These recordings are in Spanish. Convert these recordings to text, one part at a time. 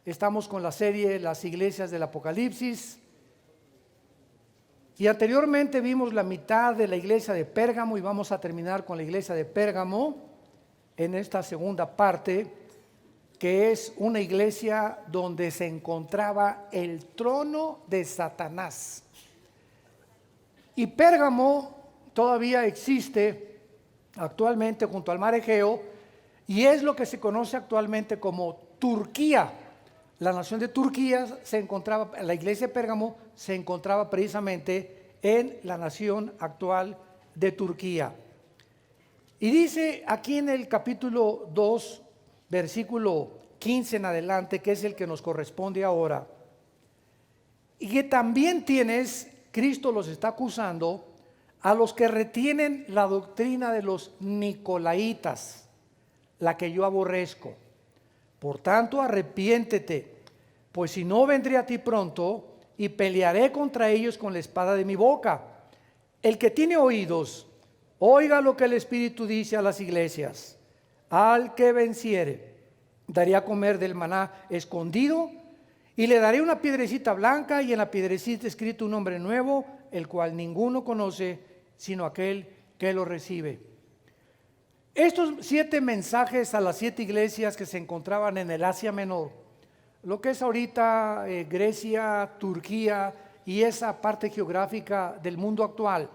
Estamos con la serie Las iglesias del Apocalipsis. Y anteriormente vimos la mitad de la iglesia de Pérgamo y vamos a terminar con la iglesia de Pérgamo en esta segunda parte, que es una iglesia donde se encontraba el trono de Satanás. Y Pérgamo todavía existe actualmente junto al mar Egeo y es lo que se conoce actualmente como Turquía. La nación de Turquía se encontraba, la iglesia de Pérgamo se encontraba precisamente en la nación actual de Turquía. Y dice aquí en el capítulo 2, versículo 15 en adelante, que es el que nos corresponde ahora, y que también tienes, Cristo los está acusando, a los que retienen la doctrina de los Nicolaitas, la que yo aborrezco. Por tanto, arrepiéntete, pues si no vendré a ti pronto y pelearé contra ellos con la espada de mi boca. El que tiene oídos, oiga lo que el Espíritu dice a las iglesias. Al que venciere, daré a comer del maná escondido y le daré una piedrecita blanca y en la piedrecita escrito un nombre nuevo, el cual ninguno conoce sino aquel que lo recibe. Estos 7 mensajes a las 7 iglesias que se encontraban en el Asia Menor, lo que es ahorita Grecia, Turquía y esa parte geográfica del mundo actual,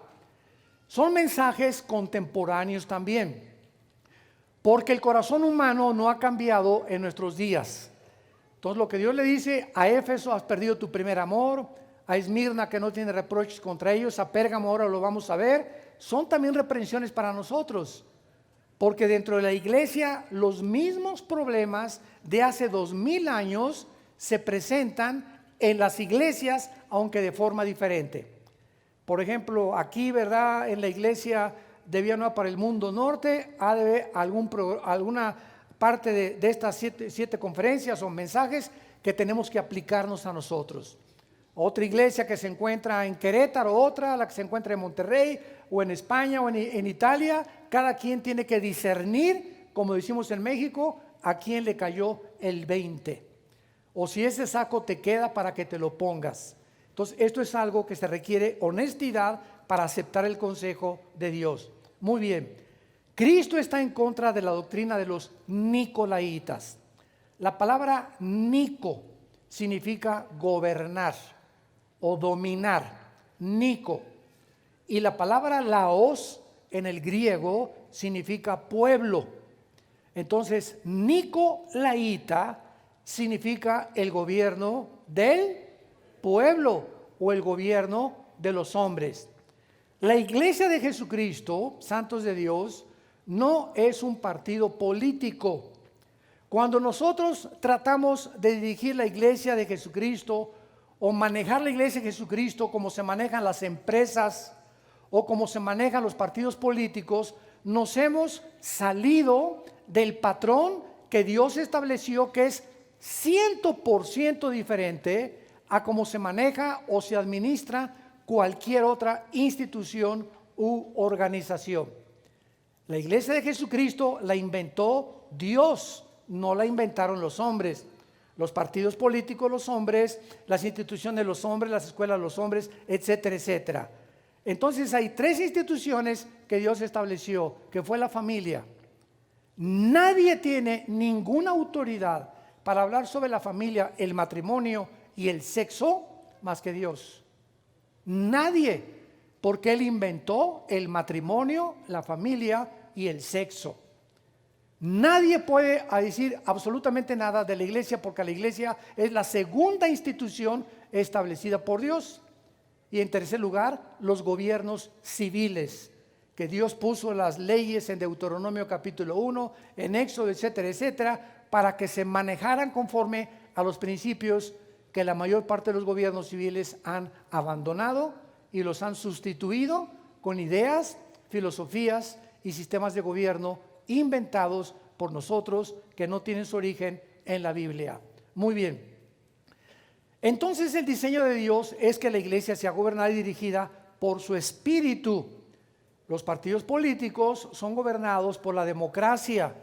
son mensajes contemporáneos también, porque el corazón humano no ha cambiado en nuestros días. Entonces lo que Dios le dice a Éfeso, has perdido tu primer amor, a Esmirna, que no tiene reproches contra ellos, a Pérgamo, ahora lo vamos a ver, son también reprensiones para nosotros. Porque dentro de la iglesia los mismos problemas de hace 2000 años se presentan en las iglesias, aunque de forma diferente. Por ejemplo, aquí, ¿verdad? En la iglesia de Villanueva para el Mundo Norte, ha de haber alguna parte de estas 7 conferencias o mensajes que tenemos que aplicarnos a nosotros. Otra iglesia que se encuentra en Querétaro, otra, la que se encuentra en Monterrey o en España o en Italia, cada quien tiene que discernir, como decimos en México, a quién le cayó el 20. O si ese saco te queda para que te lo pongas. Entonces, esto es algo que se requiere honestidad para aceptar el consejo de Dios. Muy bien. Cristo está en contra de la doctrina de los Nicolaitas. La palabra Nico significa gobernar o dominar, Nico. Y la palabra laos en el griego significa pueblo. Entonces, Nicolaita significa el gobierno del pueblo o el gobierno de los hombres. La iglesia de Jesucristo, santos de Dios, no es un partido político. Cuando nosotros tratamos de dirigir la iglesia de Jesucristo o manejar la iglesia de Jesucristo como se manejan las empresas o como se manejan los partidos políticos, nos hemos salido del patrón que Dios estableció, que es 100% diferente a cómo se maneja o se administra cualquier otra institución u organización. La iglesia de Jesucristo la inventó Dios, no la inventaron los hombres. Los partidos políticos los hombres, las instituciones los hombres, las escuelas los hombres, etcétera, etcétera. Entonces hay 3 instituciones que Dios estableció, que fue la familia. Nadie tiene ninguna autoridad para hablar sobre la familia, el matrimonio y el sexo más que Dios. Nadie, porque Él inventó el matrimonio, la familia y el sexo. Nadie puede decir absolutamente nada de la iglesia, porque la iglesia es la segunda institución establecida por Dios. Y en tercer lugar, los gobiernos civiles, que Dios puso las leyes en Deuteronomio capítulo 1, en Éxodo, etcétera, etcétera, para que se manejaran conforme a los principios que la mayor parte de los gobiernos civiles han abandonado y los han sustituido con ideas, filosofías y sistemas de gobierno inventados por nosotros que no tienen su origen en la Biblia. Muy bien. Entonces el diseño de Dios es que la iglesia sea gobernada y dirigida por su espíritu. Los partidos políticos son gobernados por la democracia,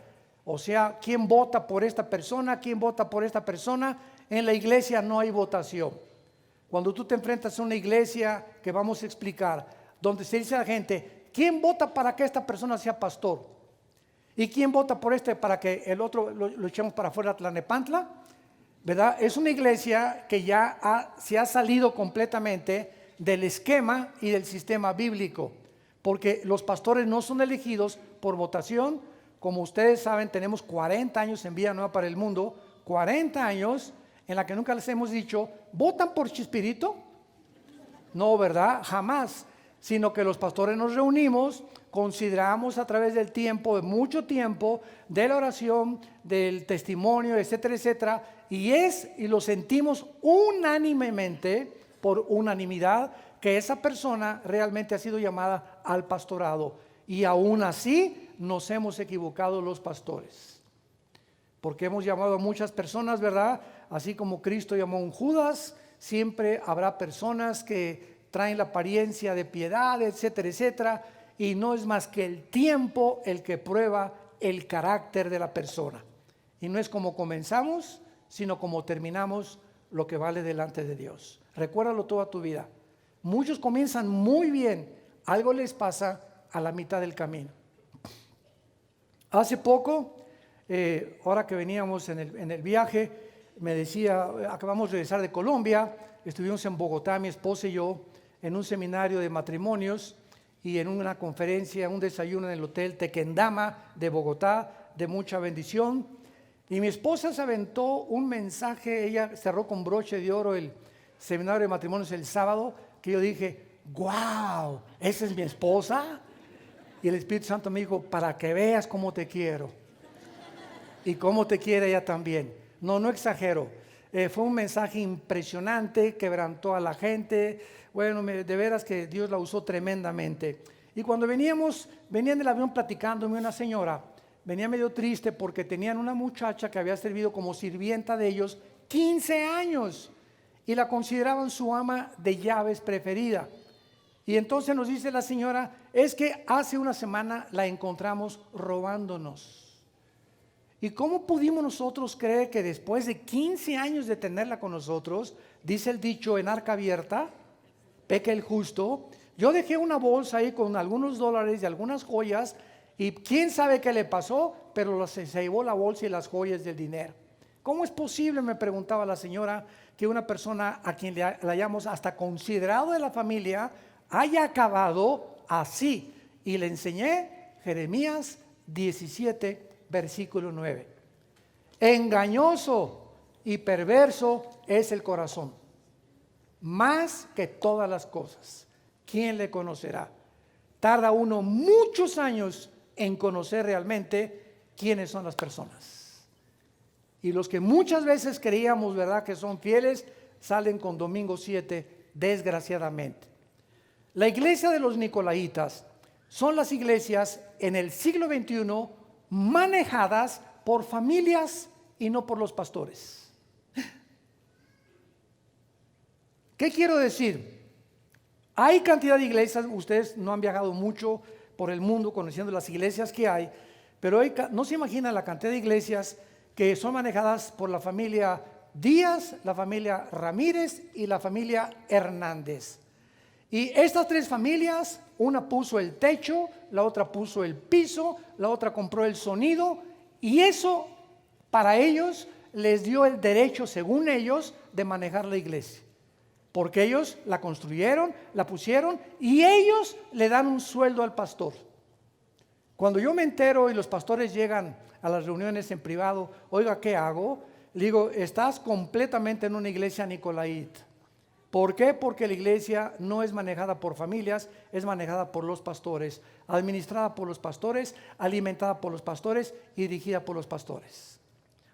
o sea, quién vota por esta persona, quién vota por esta persona, en la iglesia no hay votación. Cuando tú te enfrentas a una iglesia que vamos a explicar, donde se dice a la gente, ¿quién vota para que esta persona sea pastor? ¿Y quién vota por este para que el otro lo echemos para afuera a Tlalnepantla? ¿Verdad? Es una iglesia que ya se ha salido completamente del esquema y del sistema bíblico, porque los pastores no son elegidos por votación. Como ustedes saben, tenemos 40 años en Vida Nueva para el Mundo, 40 años en la que nunca les hemos dicho, ¿votan por Chespirito? No, ¿verdad? Jamás. Sino que los pastores nos reunimos, consideramos a través del tiempo, de mucho tiempo, de la oración, del testimonio, etcétera, etcétera, y lo sentimos unánimemente, por unanimidad, que esa persona realmente ha sido llamada al pastorado. Y aún así nos hemos equivocado los pastores, porque hemos llamado a muchas personas, ¿verdad? Así como Cristo llamó a un Judas, siempre habrá personas que traen la apariencia de piedad, etcétera, etcétera, y no es más que el tiempo el que prueba el carácter de la persona. Y no es como comenzamos, sino como terminamos lo que vale delante de Dios. Recuérdalo toda tu vida. Muchos comienzan muy bien, algo les pasa a la mitad del camino. Hace poco, ahora que veníamos en el viaje, me decía, acabamos de regresar de Colombia, estuvimos en Bogotá, mi esposa y yo, en un seminario de matrimonios y en una conferencia, un desayuno en el Hotel Tequendama de Bogotá, de mucha bendición. Y mi esposa se aventó un mensaje, ella cerró con broche de oro el seminario de matrimonios el sábado, que yo dije, wow, ¿esa es mi esposa? Y el Espíritu Santo me dijo, para que veas cómo te quiero y cómo te quiere ella también. No exagero. Fue un mensaje impresionante, quebrantó a la gente. Bueno, de veras que Dios la usó tremendamente. Y cuando venían del avión platicándome una señora, venía medio triste porque tenían una muchacha que había servido como sirvienta de ellos 15 años y la consideraban su ama de llaves preferida. Y entonces nos dice la señora, es que hace una semana la encontramos robándonos. ¿Y cómo pudimos nosotros creer que después de 15 años de tenerla con nosotros, dice el dicho, en arca abierta, peca el justo? Yo dejé una bolsa ahí con algunos dólares y algunas joyas y quién sabe qué le pasó, pero se llevó la bolsa y las joyas del dinero. ¿Cómo es posible, me preguntaba la señora, que una persona a quien la hayamos hasta considerado de la familia haya acabado así? Y le enseñé Jeremías 17, versículo 9. Engañoso y perverso es el corazón, más que todas las cosas. ¿Quién le conocerá? Tarda uno muchos años en conocer realmente quiénes son las personas. Y los que muchas veces creíamos, ¿verdad?, que son fieles, salen con domingo 7, desgraciadamente. La iglesia de los Nicolaitas son las iglesias en el siglo XXI manejadas por familias y no por los pastores. ¿Qué quiero decir? Hay cantidad de iglesias, ustedes no han viajado mucho por el mundo conociendo las iglesias que hay, pero no se imaginan la cantidad de iglesias que son manejadas por la familia Díaz, la familia Ramírez y la familia Hernández. Y estas tres familias, una puso el techo, la otra puso el piso, la otra compró el sonido, y eso para ellos les dio el derecho, según ellos, de manejar la iglesia. Porque ellos la construyeron, la pusieron y ellos le dan un sueldo al pastor. Cuando yo me entero y los pastores llegan a las reuniones en privado, oiga, ¿qué hago? Le digo, estás completamente en una iglesia nicolaíta. ¿Por qué? Porque la iglesia no es manejada por familias, es manejada por los pastores, administrada por los pastores, alimentada por los pastores y dirigida por los pastores.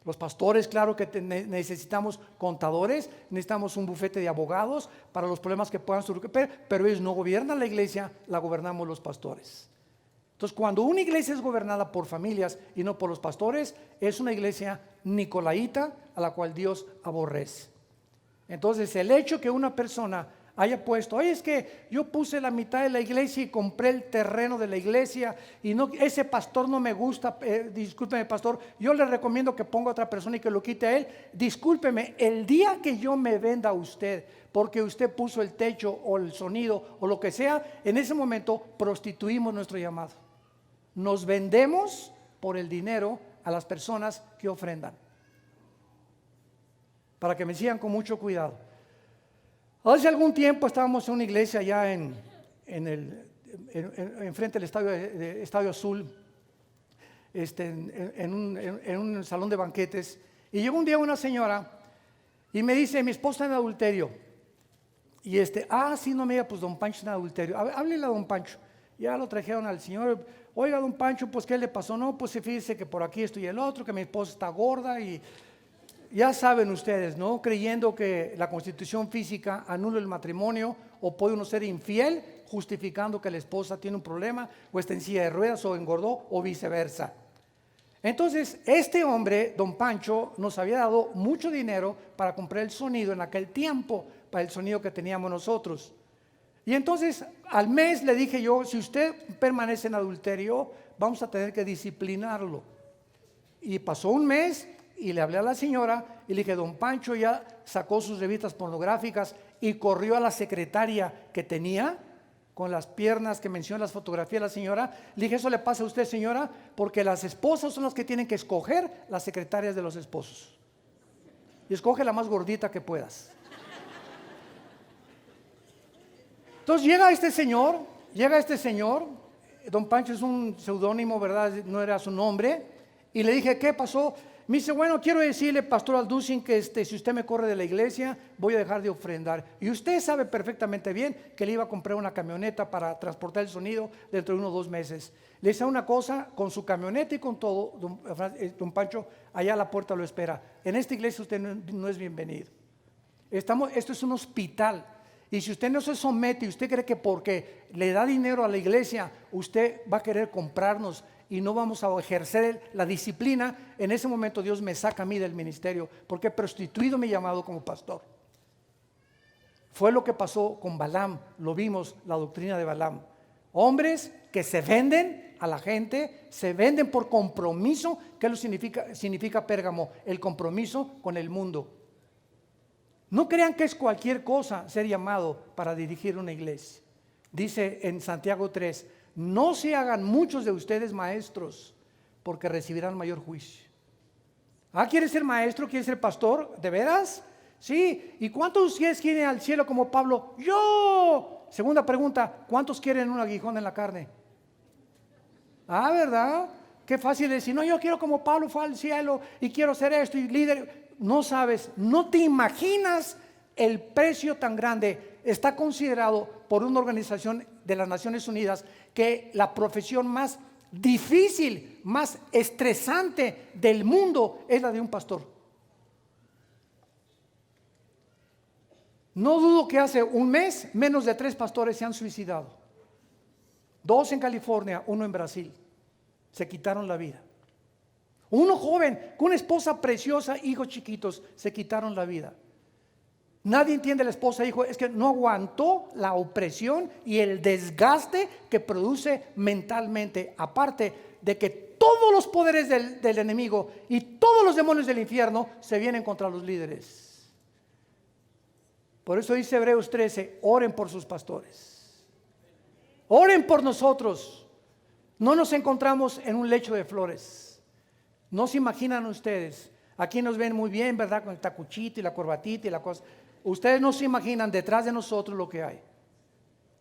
Los pastores, claro que necesitamos contadores, necesitamos un bufete de abogados para los problemas que puedan surgir, pero ellos no gobiernan la iglesia, la gobernamos los pastores. Entonces, cuando una iglesia es gobernada por familias y no por los pastores, es una iglesia nicolaíta a la cual Dios aborrece. Entonces, el hecho que una persona haya puesto, oye, es que yo puse la mitad de la iglesia y compré el terreno de la iglesia y no, ese pastor no me gusta, discúlpeme pastor, yo le recomiendo que ponga a otra persona y que lo quite a él. Discúlpeme, el día que yo me venda a usted porque usted puso el techo o el sonido o lo que sea, en ese momento prostituimos nuestro llamado. Nos vendemos por el dinero a las personas que ofrendan. Para que me sigan con mucho cuidado. Hace algún tiempo estábamos en una iglesia allá enfrente del Estadio Azul, en un salón de banquetes, y llegó un día una señora y me dice, mi esposa en adulterio. Y sí, no me diga, pues don Pancho en adulterio. Háblele a don Pancho. Ya lo trajeron al señor. Oiga, don Pancho, pues ¿qué le pasó? No, pues fíjese que por aquí esto y el otro, que mi esposa está gorda y ya saben ustedes, ¿no? Creyendo que la constitución física anula el matrimonio, o puede uno ser infiel justificando que la esposa tiene un problema o está en silla de ruedas o engordó o viceversa. Entonces este hombre, don Pancho, nos había dado mucho dinero para comprar el sonido en aquel tiempo, para el sonido que teníamos nosotros. Y entonces al mes le dije yo, si usted permanece en adulterio, vamos a tener que disciplinarlo. Y pasó un mes y le hablé a la señora y le dije, don Pancho ya sacó sus revistas pornográficas y corrió a la secretaria que tenía con las piernas que menciona las fotografías de la señora. Le dije, eso le pasa a usted, señora, porque las esposas son las que tienen que escoger las secretarias de los esposos. Y escoge la más gordita que puedas. Entonces llega este señor, don Pancho es un seudónimo, ¿verdad? No era su nombre. Y le dije, ¿qué pasó? Me dice, bueno, quiero decirle, pastor Alducin, que si usted me corre de la iglesia, voy a dejar de ofrendar. Y usted sabe perfectamente bien que le iba a comprar una camioneta para transportar el sonido dentro de 1 o 2 meses. Le dice una cosa, con su camioneta y con todo, don Pancho, allá a la puerta lo espera. En esta iglesia usted no es bienvenido. Esto es un hospital. Y si usted no se somete y usted cree que porque le da dinero a la iglesia, usted va a querer comprarnos y no vamos a ejercer la disciplina, en ese momento Dios me saca a mí del ministerio porque he prostituido mi llamado como pastor. Fue lo que pasó con Balaam, lo vimos, la doctrina de Balaam. Hombres que se venden a la gente, se venden por compromiso. ¿Qué lo significa Pérgamo? El compromiso con el mundo. No crean que es cualquier cosa ser llamado para dirigir una iglesia. Dice en Santiago 3, no se hagan muchos de ustedes maestros, porque recibirán mayor juicio. ¿Quieres ser maestro? ¿Quieres ser pastor? ¿De veras? Sí. ¿Y cuántos de ustedes quieren al cielo como Pablo? ¡Yo! Segunda pregunta, ¿cuántos quieren un aguijón en la carne? ¿Verdad? Qué fácil decir, no, yo quiero como Pablo fue al cielo y quiero ser esto y líder. No sabes, no te imaginas el precio tan grande. Está considerado por una organización de las Naciones Unidas que la profesión más difícil, más estresante del mundo es la de un pastor. No dudo que hace un mes menos de 3 pastores se han suicidado. 2 en California, 1 en Brasil. Se quitaron la vida. Uno joven, con una esposa preciosa, hijos chiquitos, se quitaron la vida. Nadie entiende la esposa, hijo, es que no aguantó la opresión y el desgaste que produce mentalmente, aparte de que todos los poderes del enemigo y todos los demonios del infierno se vienen contra los líderes. Por eso dice Hebreos 13, oren por sus pastores. Oren por nosotros. No nos encontramos en un lecho de flores. No se imaginan ustedes, aquí nos ven muy bien, ¿verdad? Con el tacuchito y la corbatita y la cosa. Ustedes no se imaginan detrás de nosotros lo que hay.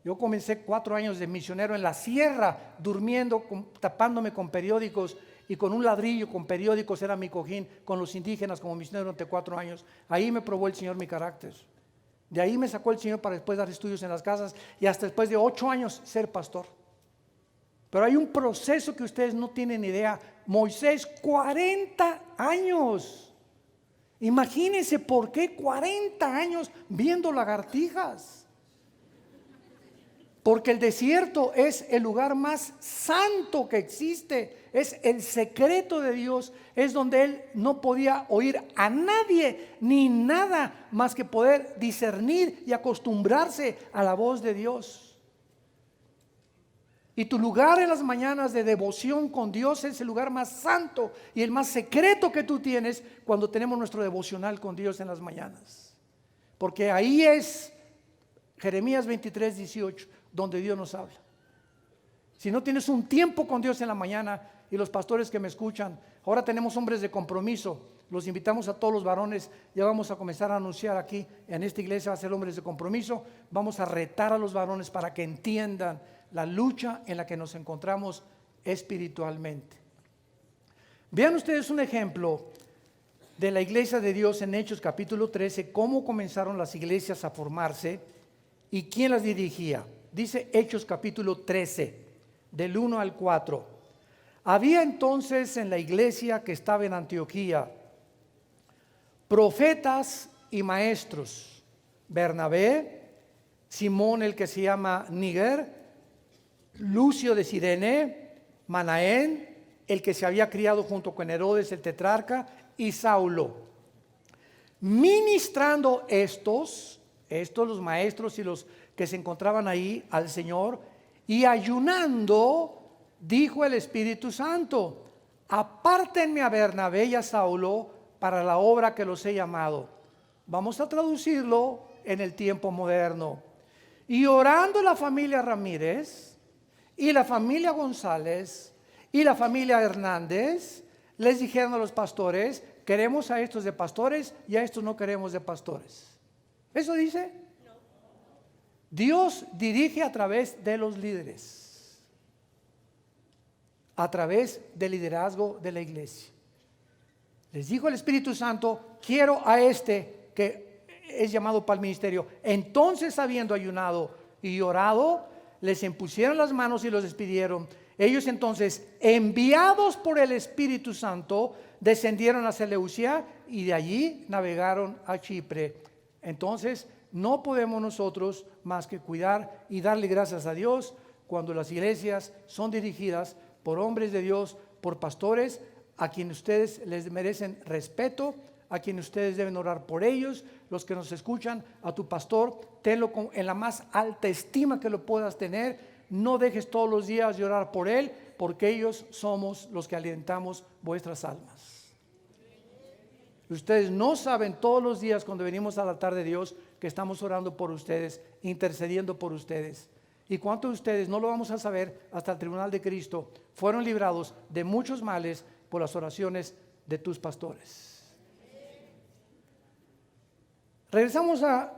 Yo comencé 4 años de misionero en la sierra, durmiendo, tapándome con periódicos y con un ladrillo con periódicos era mi cojín, con los indígenas como misionero durante 4 años. Ahí me probó el Señor mi carácter. De ahí me sacó el Señor para después dar estudios en las casas y hasta después de 8 años ser pastor. Pero hay un proceso que ustedes no tienen idea. Moisés, 40 años. Imagínense por qué 40 años viendo lagartijas. Porque el desierto es el lugar más santo que existe, es el secreto de Dios, es donde Él no podía oír a nadie ni nada más que poder discernir y acostumbrarse a la voz de Dios. Y tu lugar en las mañanas de devoción con Dios es el lugar más santo y el más secreto que tú tienes cuando tenemos nuestro devocional con Dios en las mañanas. Porque ahí es Jeremías 23, 18, donde Dios nos habla. Si no tienes un tiempo con Dios en la mañana, y los pastores que me escuchan, ahora tenemos hombres de compromiso, los invitamos a todos los varones, ya vamos a comenzar a anunciar aquí, en esta iglesia va a ser hombres de compromiso, vamos a retar a los varones para que entiendan la lucha en la que nos encontramos espiritualmente. Vean ustedes un ejemplo de la iglesia de Dios en Hechos capítulo 13, cómo comenzaron las iglesias a formarse y quién las dirigía. Dice Hechos capítulo 13, del 1 al 4. Había entonces en la iglesia que estaba en Antioquía profetas y maestros: Bernabé, Simón el que se llama Níger, Lucio de Cirene, Manaén, el que se había criado junto con Herodes el tetrarca, y Saulo. Ministrando estos los maestros y los que se encontraban ahí al Señor, y ayunando, dijo el Espíritu Santo: apártenme a Bernabé y a Saulo para la obra que los he llamado. Vamos a traducirlo en el tiempo moderno. Y orando la familia Ramírez y la familia González y la familia Hernández, les dijeron a los pastores: queremos a estos de pastores y a estos no queremos de pastores. ¿Eso dice? No. Dios dirige a través de los líderes, a través del liderazgo de la iglesia. Les dijo el Espíritu Santo: quiero a este que es llamado para el ministerio. Entonces, habiendo ayunado y orado, les impusieron las manos y los despidieron. Ellos entonces, enviados por el Espíritu Santo, descendieron a Seleucia y de allí navegaron a Chipre. Entonces, no podemos nosotros más que cuidar y darle gracias a Dios cuando las iglesias son dirigidas por hombres de Dios, por pastores, a quienes ustedes les merecen respeto, a quienes ustedes deben orar por ellos. Los que nos escuchan, a tu pastor, tenlo en la más alta estima que lo puedas tener. No dejes todos los días de orar por él, porque ellos somos los que alimentamos vuestras almas. Ustedes no saben todos los días cuando venimos al altar de Dios que estamos orando por ustedes, intercediendo por ustedes. ¿Y cuántos de ustedes, no lo vamos a saber hasta el tribunal de Cristo, fueron librados de muchos males por las oraciones de tus pastores? Regresamos a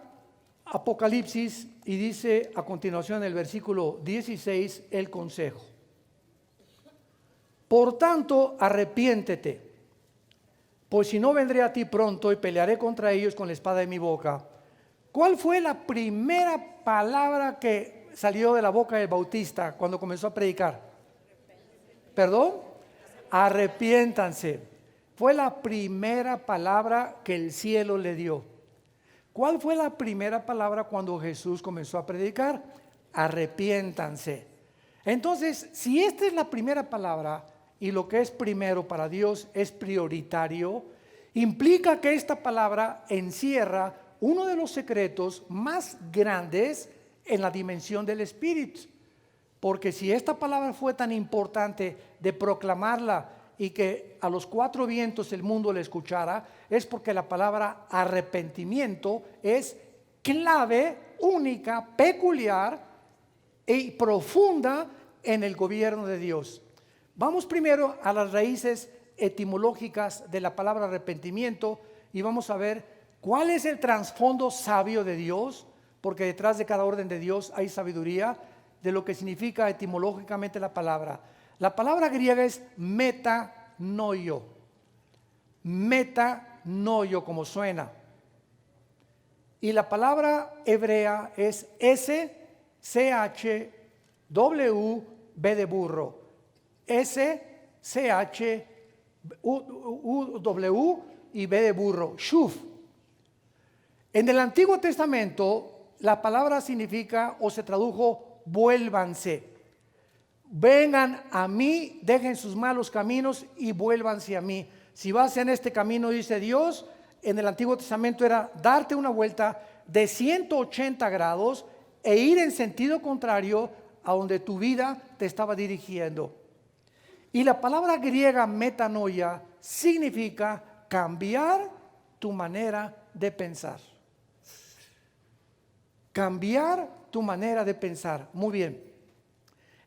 Apocalipsis y dice a continuación en el versículo 16 el consejo: por tanto, arrepiéntete, pues si no, vendré a ti pronto y pelearé contra ellos con la espada de mi boca. ¿Cuál fue la primera palabra que salió de la boca del Bautista cuando comenzó a predicar? ¿Perdón? Arrepiéntanse. Fue la primera palabra que el cielo le dio. ¿Cuál fue la primera palabra cuando Jesús comenzó a predicar? Arrepiéntanse. Entonces, si esta es la primera palabra y lo que es primero para Dios es prioritario, implica que esta palabra encierra uno de los secretos más grandes en la dimensión del Espíritu. Porque si esta palabra fue tan importante de proclamarla y que a los cuatro vientos el mundo la escuchara, es porque la palabra arrepentimiento es clave, única, peculiar y profunda en el gobierno de Dios. Vamos primero a las raíces etimológicas de la palabra arrepentimiento y vamos a ver cuál es el trasfondo sabio de Dios, porque detrás de cada orden de Dios hay sabiduría de lo que significa etimológicamente la palabra. La palabra griega es metanoio. Metanoio, como suena. Y la palabra hebrea es S-C-H-W-B de burro. S-C-H-U-W y B de burro. Shuf. En el Antiguo Testamento, la palabra significa o se tradujo vuélvanse. Vengan a mí, dejen sus malos caminos y vuélvanse a mí. Si vas en este camino, dice Dios, en el Antiguo Testamento era darte una vuelta de 180 grados e ir en sentido contrario a donde tu vida te estaba dirigiendo. Y la palabra griega metanoia significa cambiar tu manera de pensar. Cambiar tu manera de pensar. Muy bien.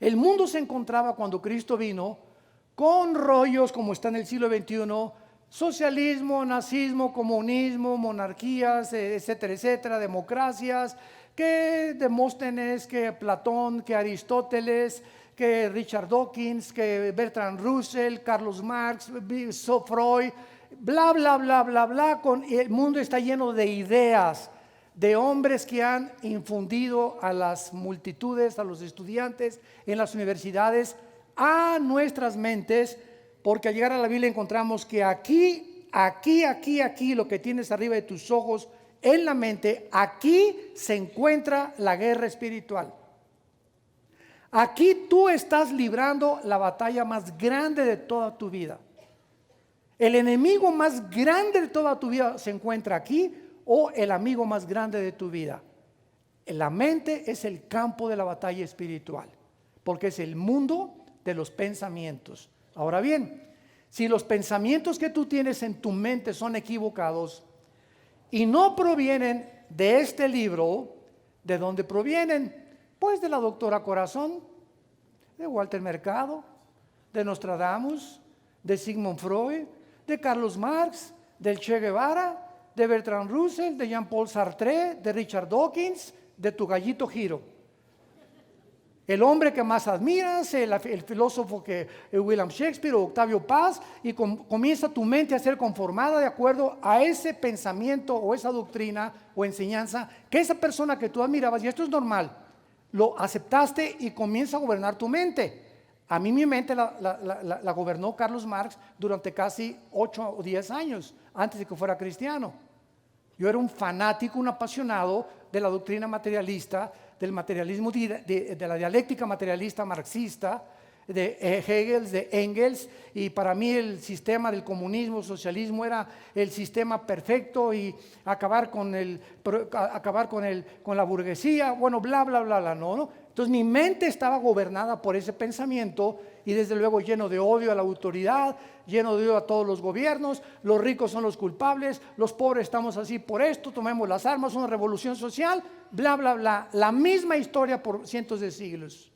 El mundo se encontraba cuando Cristo vino con rollos como está en el siglo XXI, socialismo, nazismo, comunismo, monarquías, etcétera, etcétera, democracias, que Demóstenes, que Platón, que Aristóteles, que Richard Dawkins, que Bertrand Russell, Carlos Marx, Freud, bla, bla, bla, bla, bla. El mundo está lleno de ideas, de hombres que han infundido a las multitudes, a los estudiantes en las universidades, a nuestras mentes, porque al llegar a la Biblia encontramos que aquí, lo que tienes arriba de tus ojos, en la mente, aquí se encuentra la guerra espiritual. Aquí tú estás librando la batalla más grande de toda tu vida. El enemigo más grande de toda tu vida se encuentra aquí, o el amigo más grande de tu vida. La mente es el campo de la batalla espiritual, porque es el mundo de los pensamientos. Ahora bien, si los pensamientos que tú tienes en tu mente son equivocados y no provienen de este libro, ¿de dónde provienen? Pues de la doctora Corazón, de Walter Mercado, de Nostradamus, de Sigmund Freud, de Carlos Marx, del Che Guevara, de Bertrand Russell, de Jean-Paul Sartre, de Richard Dawkins, de tu gallito Giro. El hombre que más admiras, el filósofo que William Shakespeare o Octavio Paz, y comienza tu mente a ser conformada de acuerdo a ese pensamiento o esa doctrina o enseñanza que esa persona que tú admirabas, y esto es normal, lo aceptaste y comienza a gobernar tu mente. A mí mi mente la gobernó Carlos Marx durante casi 8 o 10 años antes de que fuera cristiano. Yo era un fanático, un apasionado de la doctrina materialista, del materialismo, de la dialéctica materialista marxista, de Hegel, de Engels, y para mí el sistema del comunismo, socialismo era el sistema perfecto y acabar con la burguesía, bueno, bla, bla, bla, bla, no. Entonces mi mente estaba gobernada por ese pensamiento y desde luego lleno de odio a la autoridad, lleno de odio a todos los gobiernos. Los ricos son los culpables, los pobres estamos así por esto, tomemos las armas, una revolución social, bla, bla, bla. La misma historia por cientos de siglos.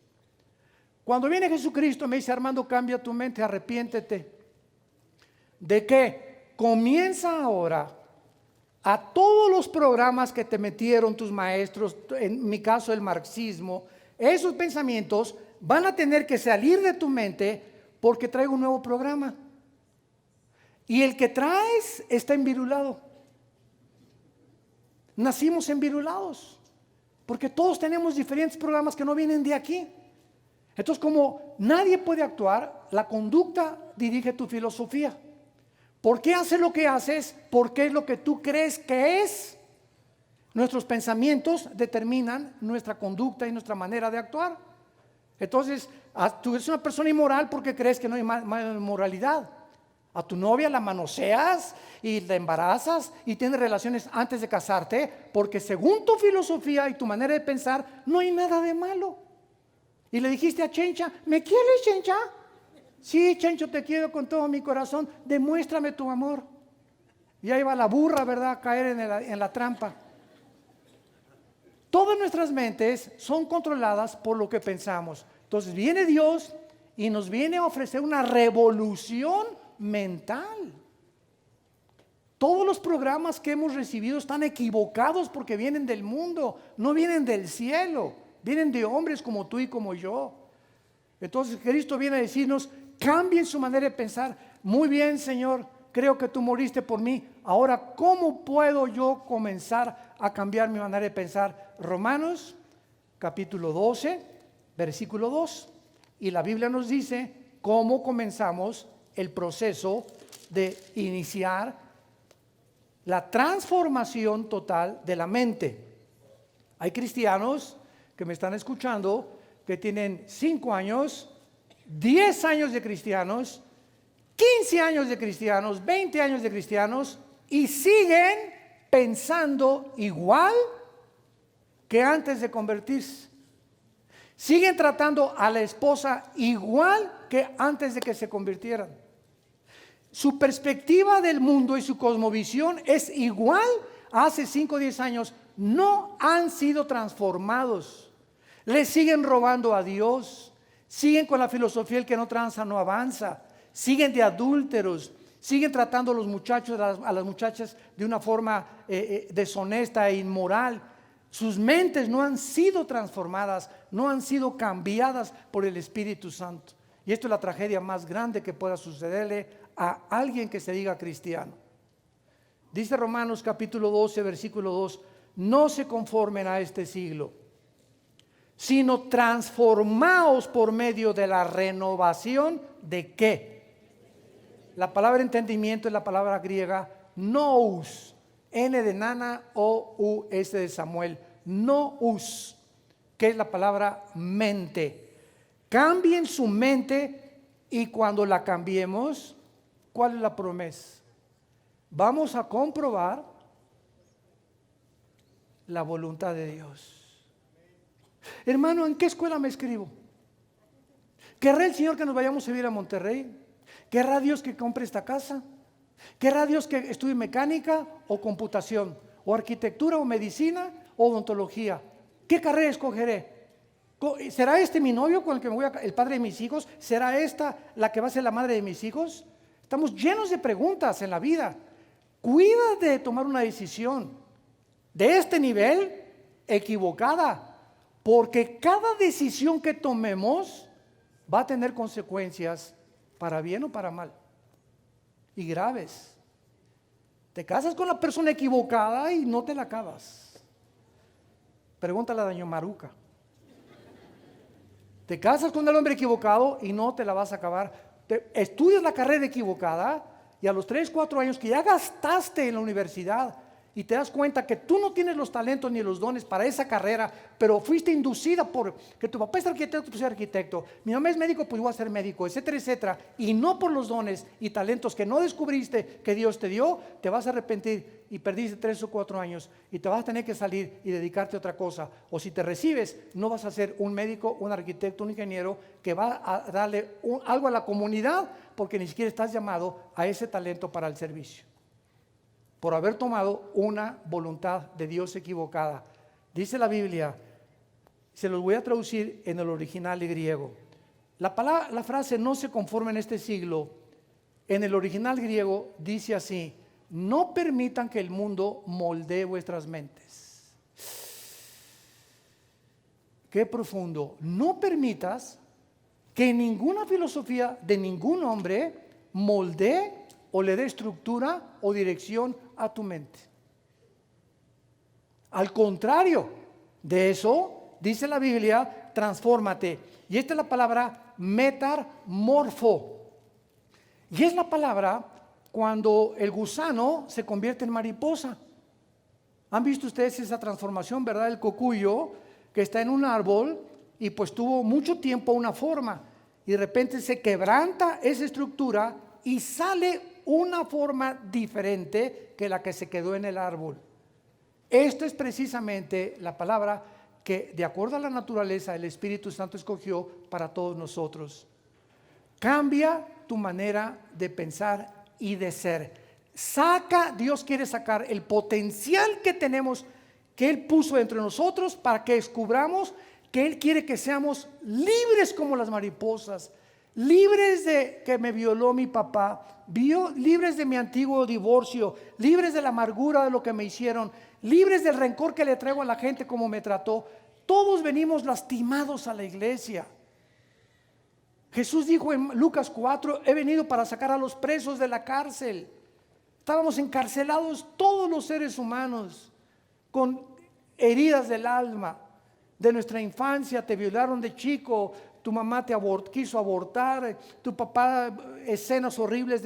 Cuando viene Jesucristo me dice: Armando, cambia tu mente, arrepiéntete. ¿De qué? Comienza ahora a todos los programas que te metieron tus maestros, en mi caso el marxismo. Esos pensamientos van a tener que salir de tu mente porque traigo un nuevo programa. Y el que traes está envirulado. Nacimos envirulados porque todos tenemos diferentes programas que no vienen de aquí. Entonces, como nadie puede actuar, la conducta dirige tu filosofía. ¿Por qué haces lo que haces? Porque es lo que tú crees que es. Nuestros pensamientos determinan nuestra conducta y nuestra manera de actuar. Entonces, tú eres una persona inmoral porque crees que no hay moralidad. A tu novia la manoseas y la embarazas y tienes relaciones antes de casarte porque según tu filosofía y tu manera de pensar no hay nada de malo. Y le dijiste a Chencha: ¿me quieres, Chencha? Sí, Chencho, te quiero con todo mi corazón, demuéstrame tu amor. Y ahí va la burra, ¿verdad?, a caer en la trampa. Todas nuestras mentes son controladas por lo que pensamos. Entonces viene Dios y nos viene a ofrecer una revolución mental. Todos los programas que hemos recibido están equivocados porque vienen del mundo, no vienen del cielo, vienen de hombres como tú y como yo. Entonces Cristo viene a decirnos: cambien su manera de pensar. Muy bien, Señor, creo que tú moriste por mí. Ahora, ¿cómo puedo yo comenzar a cambiar mi manera de pensar? Romanos capítulo 12, versículo 2. Y la Biblia nos dice cómo comenzamos el proceso de iniciar la transformación total de la mente. Hay cristianos que me están escuchando, que tienen 5 años, 10 años de cristianos, 15 años de cristianos, 20 años de cristianos, y siguen pensando igual que antes de convertirse. Siguen tratando a la esposa igual que antes de que se convirtieran. Su perspectiva del mundo y su cosmovisión es igual a hace 5 o 10 años. No han sido transformados. Le siguen robando a Dios. Siguen con la filosofía: el que no tranza no avanza. Siguen de adúlteros. Siguen tratando a los muchachos, a las muchachas de una forma deshonesta e inmoral. Sus mentes no han sido transformadas, no han sido cambiadas por el Espíritu Santo. Y esto es la tragedia más grande que pueda sucederle a alguien que se diga cristiano. Dice Romanos capítulo 12, versículo 2: no se conformen a este siglo, sino transformaos por medio de la renovación ¿de qué? La palabra entendimiento es la palabra griega nous, N de nana, O, U, S de Samuel, nous, que es la palabra mente. Cambien su mente, y cuando la cambiemos, ¿cuál es la promesa? Vamos a comprobar la voluntad de Dios. Hermano, ¿en qué escuela me escribo? ¿Querrá el Señor que nos vayamos a vivir a Monterrey? ¿Querrá Dios que compre esta casa? ¿Querrá Dios que estudie mecánica o computación, o arquitectura o medicina o odontología? ¿Qué carrera escogeré? ¿Será este mi novio con el que me voy el padre de mis hijos? ¿Será esta la que va a ser la madre de mis hijos? Estamos llenos de preguntas en la vida. Cuídate de tomar una decisión de este nivel equivocada, porque cada decisión que tomemos va a tener consecuencias para bien o para mal, y graves. Te casas con la persona equivocada y no te la acabas. Pregúntale a doña Maruca. Te casas con el hombre equivocado y no te la vas a acabar. Estudias la carrera equivocada, y a los 3, 4 años que ya gastaste en la universidad y te das cuenta que tú no tienes los talentos ni los dones para esa carrera, pero fuiste inducida por que tu papá es arquitecto, pues soy arquitecto, mi mamá es médico, pues voy a ser médico, etcétera, etcétera, y no por los dones y talentos que no descubriste que Dios te dio, te vas a arrepentir y perdiste 3 o 4 años y te vas a tener que salir y dedicarte a otra cosa. O si te recibes, no vas a ser un médico, un arquitecto, un ingeniero que va a darle algo a la comunidad, porque ni siquiera estás llamado a ese talento para el servicio, por haber tomado una voluntad de Dios equivocada. Dice la Biblia, se los voy a traducir en el original de griego. La frase no se conforme en este siglo, en el original griego dice así: no permitan que el mundo moldee vuestras mentes. Qué profundo. No permitas que ninguna filosofía de ningún hombre moldee o le dé estructura o dirección a tu mente. Al contrario de eso, dice la Biblia, transfórmate. Y esta es la palabra metamorfo. Y es la palabra cuando el gusano se convierte en mariposa. ¿Han visto ustedes esa transformación, verdad? El cocuyo que está en un árbol y pues tuvo mucho tiempo una forma, y de repente se quebranta esa estructura y sale una forma diferente que la que se quedó en el árbol. Esto es precisamente la palabra que, de acuerdo a la naturaleza, el Espíritu Santo escogió para todos nosotros. Cambia tu manera de pensar y de ser. Dios quiere sacar el potencial que tenemos, que Él puso entre nosotros, para que descubramos que Él quiere que seamos libres como las mariposas, libres de que me violó mi papá, libres de mi antiguo divorcio, libres de la amargura de lo que me hicieron, libres del rencor que le traigo a la gente como me trató. Todos venimos lastimados a la iglesia. Jesús dijo en Lucas 4: he venido para sacar a los presos de la cárcel. Estábamos encarcelados todos los seres humanos, con heridas del alma, de nuestra infancia. Te violaron de chico, tu mamá quiso abortar, tu papá, escenas horribles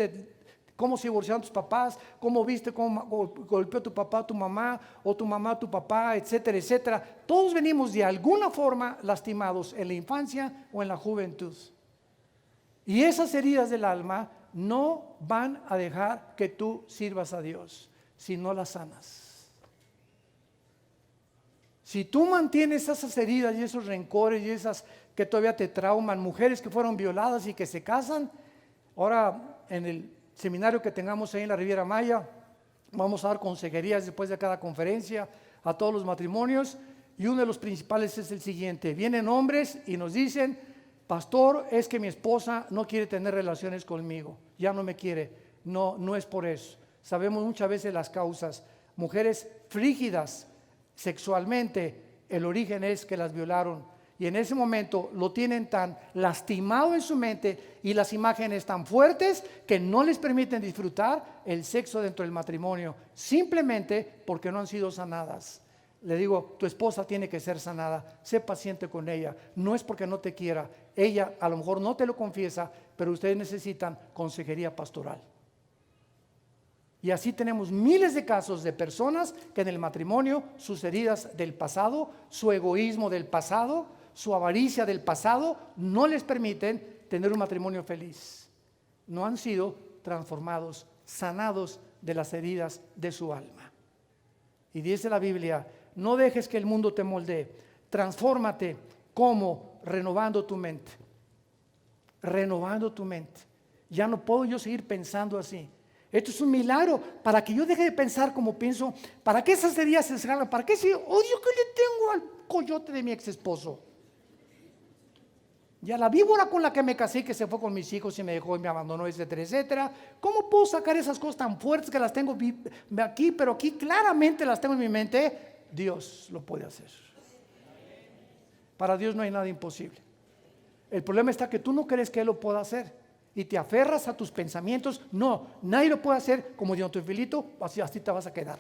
cómo se divorciaron tus papás, cómo viste cómo golpeó tu papá a tu mamá, o tu mamá a tu papá, etcétera, etcétera. Todos venimos de alguna forma lastimados en la infancia o en la juventud. Y esas heridas del alma no van a dejar que tú sirvas a Dios si no las sanas. Si tú mantienes esas heridas y esos rencores y esas que todavía te trauman, mujeres que fueron violadas y que se casan, ahora en el seminario que tengamos ahí en la Riviera Maya, vamos a dar consejerías después de cada conferencia a todos los matrimonios, y uno de los principales es el siguiente: vienen hombres y nos dicen: pastor, es que mi esposa no quiere tener relaciones conmigo, ya no me quiere. No, no es por eso. Sabemos muchas veces las causas. Mujeres frígidas sexualmente, el origen es que las violaron. Y en ese momento lo tienen tan lastimado en su mente y las imágenes tan fuertes que no les permiten disfrutar el sexo dentro del matrimonio, simplemente porque no han sido sanadas. Le digo, tu esposa tiene que ser sanada, sé paciente con ella, no es porque no te quiera, ella a lo mejor no te lo confiesa, pero ustedes necesitan consejería pastoral. Y así tenemos miles de casos de personas que en el matrimonio, sus heridas del pasado, su egoísmo del pasado, su avaricia del pasado, no les permiten tener un matrimonio feliz. No han sido transformados, sanados de las heridas de su alma. Y dice la Biblia: no dejes que el mundo te moldee, transfórmate. ¿Cómo? Renovando tu mente. Renovando tu mente. Ya no puedo yo seguir pensando así. Esto es un milagro para que yo deje de pensar como pienso. ¿Para qué esas heridas se salgan? ¿Para qué ese odio que le tengo al coyote de mi ex esposo? Y a la víbora con la que me casé, que se fue con mis hijos y me dejó y me abandonó, etcétera, etcétera. ¿Cómo puedo sacar esas cosas tan fuertes que las tengo aquí, pero aquí claramente las tengo en mi mente? Dios lo puede hacer. Para Dios no hay nada imposible. El problema está que tú no crees que Él lo pueda hacer y te aferras a tus pensamientos. No, nadie lo puede hacer. Como dijo tu Filito, así te vas a quedar.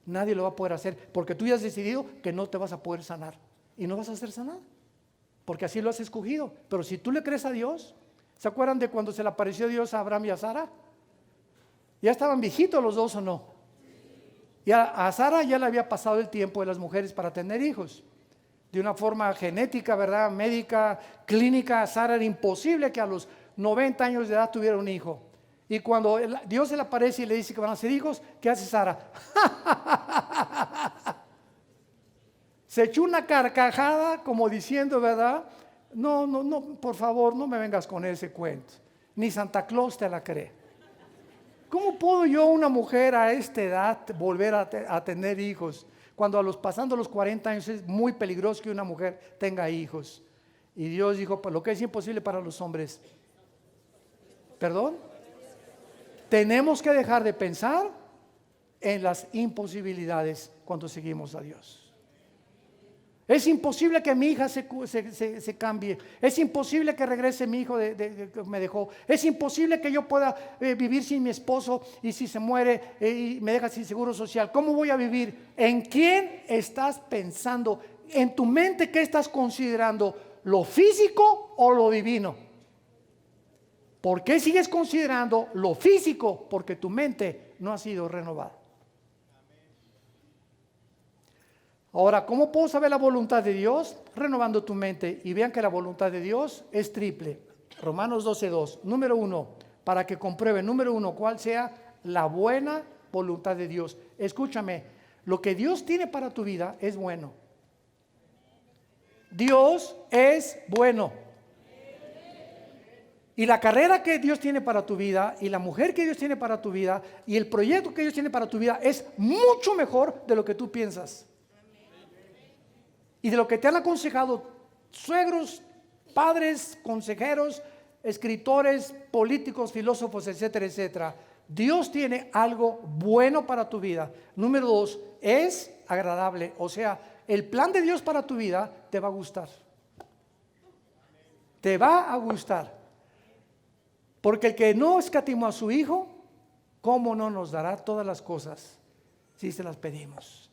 Nadie lo va a poder hacer porque tú ya has decidido que no te vas a poder sanar y no vas a ser sanado porque así lo has escogido. Pero si tú le crees a Dios, ¿se acuerdan de cuando se le apareció Dios a Abraham y a Sara? ¿Ya estaban viejitos los dos o no? Y a Sara ya le había pasado el tiempo de las mujeres para tener hijos. De una forma genética, ¿verdad? Médica, clínica, a Sara era imposible que a los 90 años de edad tuviera un hijo. Y cuando Dios se le aparece y le dice que van a ser hijos, ¿qué hace Sara? Se echó una carcajada como diciendo, ¿verdad? No, por favor, no me vengas con ese cuento. Ni Santa Claus te la cree. ¿Cómo puedo yo, una mujer a esta edad, volver a tener hijos? Cuando pasando los 40 años es muy peligroso que una mujer tenga hijos. Y Dios dijo: pues lo que es imposible para los hombres. ¿Perdón? Tenemos que dejar de pensar en las imposibilidades cuando seguimos a Dios. Es imposible que mi hija se cambie. Es imposible que regrese mi hijo que me dejó. Es imposible que yo pueda vivir sin mi esposo y si se muere y me deja sin seguro social. ¿Cómo voy a vivir? ¿En quién estás pensando? ¿En tu mente qué estás considerando? ¿Lo físico o lo divino? ¿Por qué sigues considerando lo físico? Porque tu mente no ha sido renovada. Ahora, ¿cómo puedo saber la voluntad de Dios? Renovando tu mente. Y vean que la voluntad de Dios es triple. Romanos 12:2. Número 1, para que comprueben, número 1, cuál sea la buena voluntad de Dios. Escúchame, lo que Dios tiene para tu vida es bueno. Dios es bueno. Y la carrera que Dios tiene para tu vida, y la mujer que Dios tiene para tu vida, y el proyecto que Dios tiene para tu vida es mucho mejor de lo que tú piensas. Y de lo que te han aconsejado suegros, padres, consejeros, escritores, políticos, filósofos, etcétera, etcétera. Dios tiene algo bueno para tu vida. Número 2, es agradable. O sea, el plan de Dios para tu vida te va a gustar. Te va a gustar. Porque el que no escatimó a su Hijo, ¿cómo no nos dará todas las cosas si se las pedimos?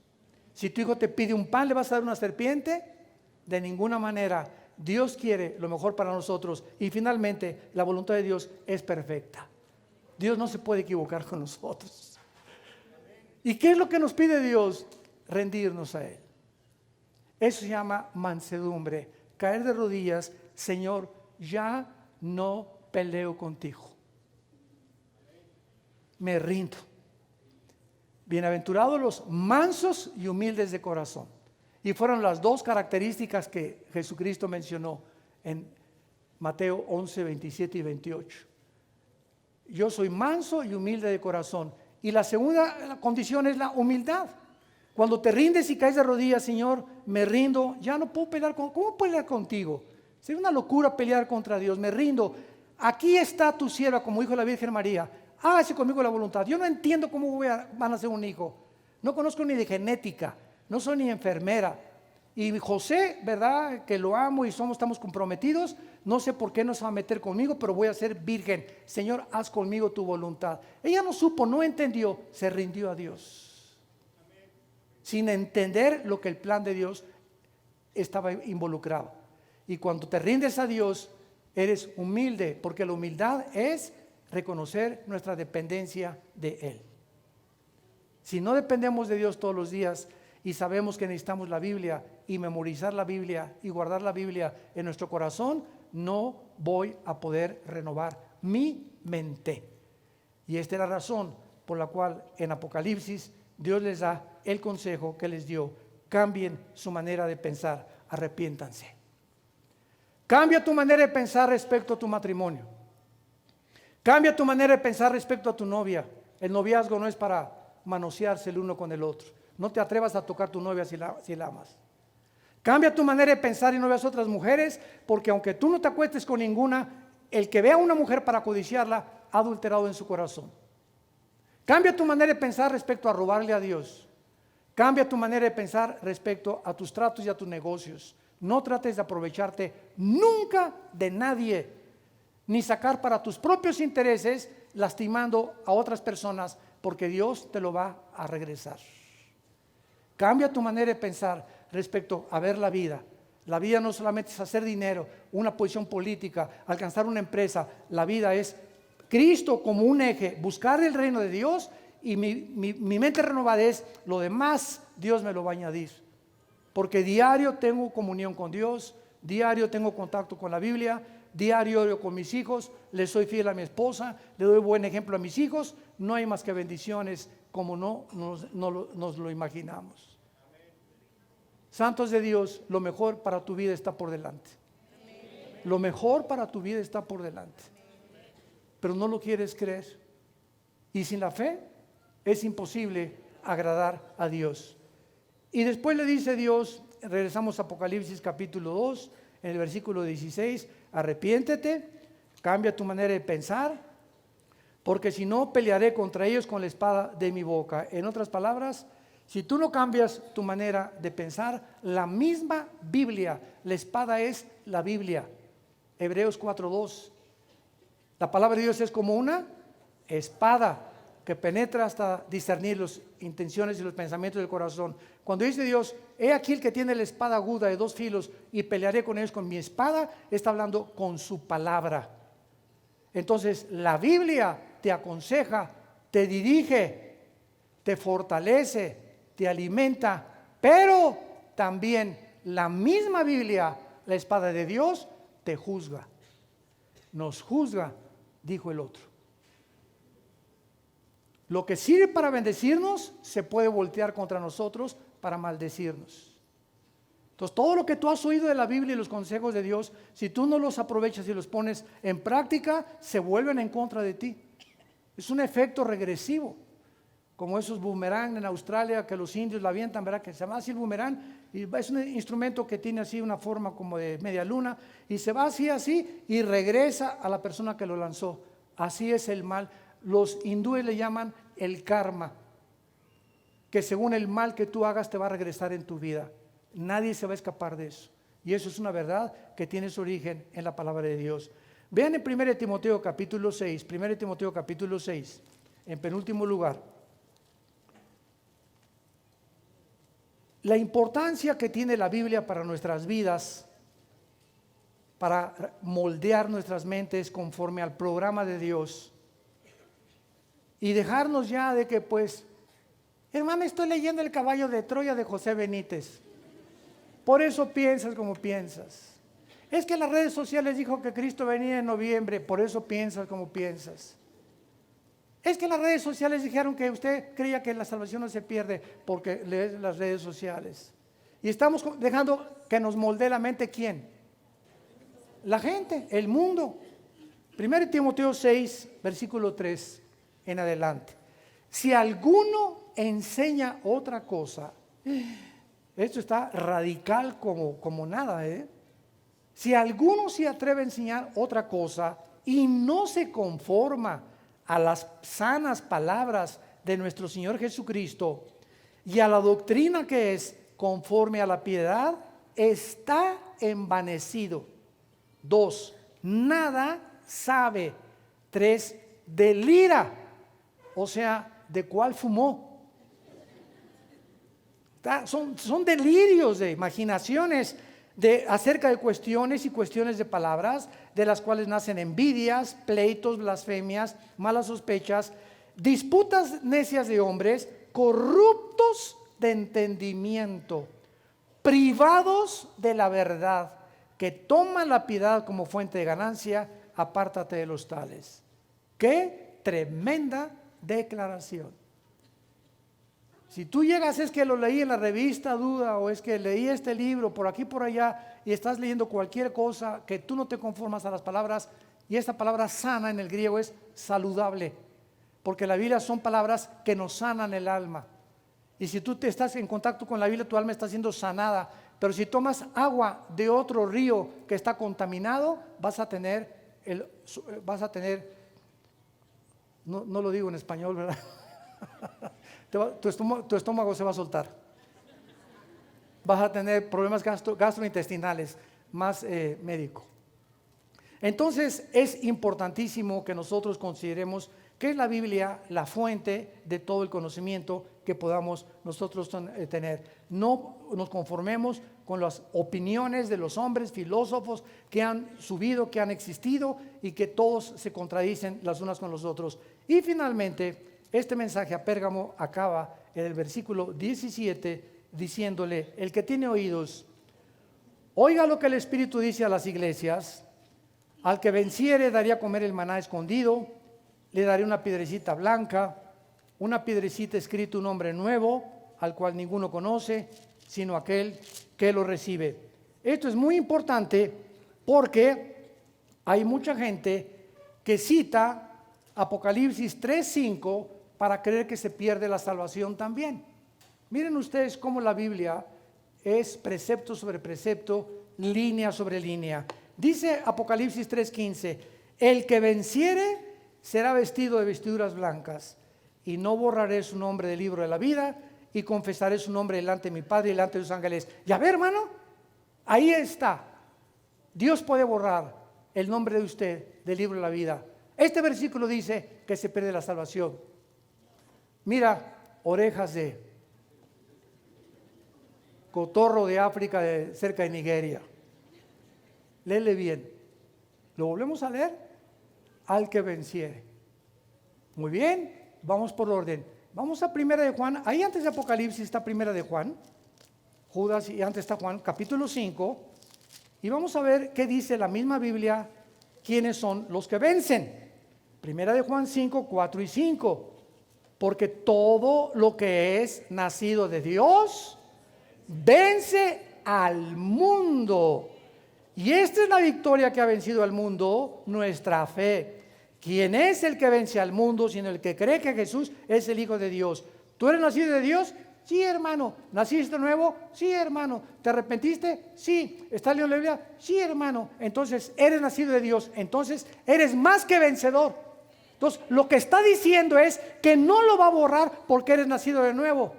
Si tu hijo te pide un pan, ¿le vas a dar una serpiente? De ninguna manera. Dios quiere lo mejor para nosotros. Y finalmente, la voluntad de Dios es perfecta. Dios no se puede equivocar con nosotros. ¿Y qué es lo que nos pide Dios? Rendirnos a Él. Eso se llama mansedumbre, caer de rodillas. Señor, ya no peleo contigo, me rindo. Bienaventurados los mansos y humildes de corazón. Y fueron las dos características que Jesucristo mencionó en Mateo 11, 27 y 28. Yo soy manso y humilde de corazón. Y la segunda condición es la humildad. Cuando te rindes y caes de rodillas, Señor, me rindo, ya no puedo pelear ¿cómo pelear contigo? Sería una locura pelear contra Dios, me rindo. Aquí está tu sierva, como dijo la Virgen María, hágase conmigo la voluntad. Yo no entiendo cómo van a ser un hijo, no conozco ni de genética, no soy ni enfermera. Y José, ¿verdad? Que lo amo y estamos comprometidos, no sé por qué no se va a meter conmigo, pero voy a ser virgen. Señor, haz conmigo tu voluntad. Ella no supo, no entendió, se rindió a Dios. Sin entender lo que el plan de Dios estaba involucrado. Y cuando te rindes a Dios, eres humilde, porque la humildad es reconocer nuestra dependencia de Él. Si no dependemos de Dios todos los días y sabemos que necesitamos la Biblia y memorizar la Biblia y guardar la Biblia en nuestro corazón, no voy a poder renovar mi mente. Y esta es la razón por la cual en Apocalipsis Dios les da el consejo que les dio: cambien su manera de pensar, arrepiéntanse. Cambia tu manera de pensar respecto a tu matrimonio. Cambia tu manera de pensar respecto a tu novia. El noviazgo no es para manosearse el uno con el otro. No te atrevas a tocar a tu novia si la amas. Cambia tu manera de pensar y no veas otras mujeres, porque aunque tú no te acuestes con ninguna, el que vea a una mujer para codiciarla ha adulterado en su corazón. Cambia tu manera de pensar respecto a robarle a Dios. Cambia tu manera de pensar respecto a tus tratos y a tus negocios. No trates de aprovecharte nunca de nadie, ni sacar para tus propios intereses, lastimando a otras personas, porque Dios te lo va a regresar. Cambia tu manera de pensar respecto a ver la vida. La vida no solamente es hacer dinero, una posición política, alcanzar una empresa. La vida es Cristo como un eje, buscar el reino de Dios, y mi mente renovada es: lo demás Dios me lo va a añadir. Porque diario tengo comunión con Dios, diario tengo contacto con la Biblia, diario oro con mis hijos, le soy fiel a mi esposa, le doy buen ejemplo a mis hijos. No hay más que bendiciones como nos lo imaginamos. Santos de Dios, lo mejor para tu vida está por delante. Lo mejor para tu vida está por delante. Pero no lo quieres creer. Y sin la fe es imposible agradar a Dios. Y después le dice Dios, regresamos a Apocalipsis capítulo 2, en el versículo 16, arrepiéntete, cambia tu manera de pensar, porque si no pelearé contra ellos con la espada de mi boca. En otras palabras, si tú no cambias tu manera de pensar, la misma Biblia, la espada es la Biblia. Hebreos 4:2. La palabra de Dios es como una espada que penetra hasta discernir las intenciones y los pensamientos del corazón. Cuando dice Dios, he aquí el que tiene la espada aguda de 2 filos y pelearé con ellos con mi espada, está hablando con su palabra. Entonces la Biblia te aconseja, te dirige, te fortalece, te alimenta, pero también la misma Biblia, la espada de Dios, te juzga. Nos juzga, dijo el otro. Lo que sirve para bendecirnos se puede voltear contra nosotros para maldecirnos. Entonces, todo lo que tú has oído de la Biblia y los consejos de Dios, si tú no los aprovechas y los pones en práctica, se vuelven en contra de ti. Es un efecto regresivo, como esos boomerang en Australia que los indios la avientan, ¿verdad? Que se llama así el boomerang, y es un instrumento que tiene así una forma como de media luna, y se va así, y regresa a la persona que lo lanzó. Así es el mal. Los hindúes le llaman el karma, que según el mal que tú hagas te va a regresar en tu vida. Nadie se va a escapar de eso. Y eso es una verdad que tiene su origen en la palabra de Dios. Vean en 1 Timoteo capítulo 6, 1 Timoteo capítulo 6, en penúltimo lugar, la importancia que tiene la Biblia para nuestras vidas, para moldear nuestras mentes conforme al programa de Dios. y dejarnos ya de que pues, hermano, estoy leyendo El caballo de Troya de José Benítez. Por eso piensas como piensas. Es que las redes sociales dijo que Cristo venía en noviembre, por eso piensas como piensas. Es que las redes sociales dijeron que usted creía que la salvación no se pierde porque lee las redes sociales. Y estamos dejando que nos moldee la mente, ¿quién? La gente, el mundo. 1 Timoteo 6, versículo 3 en adelante. Si alguno enseña otra cosa, esto está radical como nada, Si alguno se atreve a enseñar otra cosa y no se conforma a las sanas palabras de nuestro Señor Jesucristo y a la doctrina que es conforme a la piedad, está envanecido. 2, nada sabe. 3, delira. O sea, ¿de cuál fumó? Son delirios de imaginaciones acerca de cuestiones y cuestiones de palabras, de las cuales nacen envidias, pleitos, blasfemias, malas sospechas, disputas necias de hombres, corruptos de entendimiento, privados de la verdad, que toman la piedad como fuente de ganancia. Apártate de los tales. ¡Qué tremenda declaración! Si tú llegas, es que lo leí en la revista Duda, o es que leí este libro por aquí por allá, y estás leyendo cualquier cosa, que tú no te conformas a las palabras, y esta palabra sana en el griego es saludable, porque la Biblia son palabras que nos sanan el alma. Y si tú te estás en contacto con la Biblia, tu alma está siendo sanada. Pero si tomas agua de otro río que está contaminado, vas a tener, no lo digo en español, ¿verdad? Tu estómago se va a soltar. Vas a tener problemas gastrointestinales, más médico. Entonces es importantísimo que nosotros consideremos que es la Biblia la fuente de todo el conocimiento que podamos nosotros tener. No nos conformemos con las opiniones de los hombres filósofos que han subido, que han existido y que todos se contradicen las unas con los otros. Y finalmente, este mensaje a Pérgamo acaba en el versículo 17 diciéndole: el que tiene oídos, oiga lo que el Espíritu dice a las iglesias. Al que venciere daré a comer el maná escondido, le daré una piedrecita blanca, una piedrecita escrito un nombre nuevo, al cual ninguno conoce, sino aquel que lo recibe. Esto es muy importante porque hay mucha gente que cita Apocalipsis 3:5 para creer que se pierde la salvación también. Miren ustedes cómo la Biblia es precepto sobre precepto, línea sobre línea. Dice Apocalipsis 3:15: el que venciere será vestido de vestiduras blancas, y no borraré su nombre del libro de la vida, y confesaré su nombre delante de mi Padre y delante de sus ángeles. Ya ve, hermano, ahí está. Dios puede borrar el nombre de usted del libro de la vida. Este versículo dice que se pierde la salvación. Mira, orejas de cotorro de África, cerca de Nigeria. Léele bien. ¿Lo volvemos a leer? Al que venciere. Muy bien, vamos por orden. Vamos a Primera de Juan. Ahí antes de Apocalipsis está Primera de Juan, Judas, y antes está Juan, capítulo 5. Y vamos a ver qué dice la misma Biblia, quiénes son los que vencen. Primera de Juan 5, 4 y 5. Porque todo lo que es nacido de Dios vence al mundo. Y esta es la victoria que ha vencido al mundo, nuestra fe. ¿Quién es el que vence al mundo sino el que cree que Jesús es el Hijo de Dios? ¿Tú eres nacido de Dios? Sí, hermano. ¿Naciste de nuevo? Sí, hermano. ¿Te arrepentiste? Sí. ¿Estás leyendo la Biblia? Sí, hermano. Entonces eres nacido de Dios. Entonces eres más que vencedor. Entonces lo que está diciendo es que no lo va a borrar porque eres nacido de nuevo.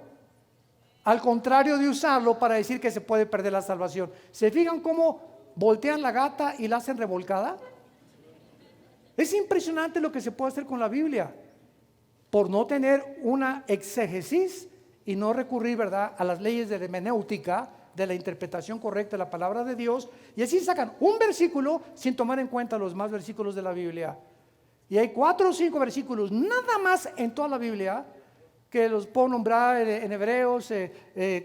Al contrario de usarlo para decir que se puede perder la salvación. ¿Se fijan cómo voltean la gata y la hacen revolcada? Es impresionante lo que se puede hacer con la Biblia por no tener una exégesis y no recurrir, ¿verdad?, a las leyes de la hermenéutica, de la interpretación correcta de la palabra de Dios, y así sacan un versículo sin tomar en cuenta los más versículos de la Biblia. Y hay 4 o 5 versículos, nada más en toda la Biblia, que los puedo nombrar en Hebreos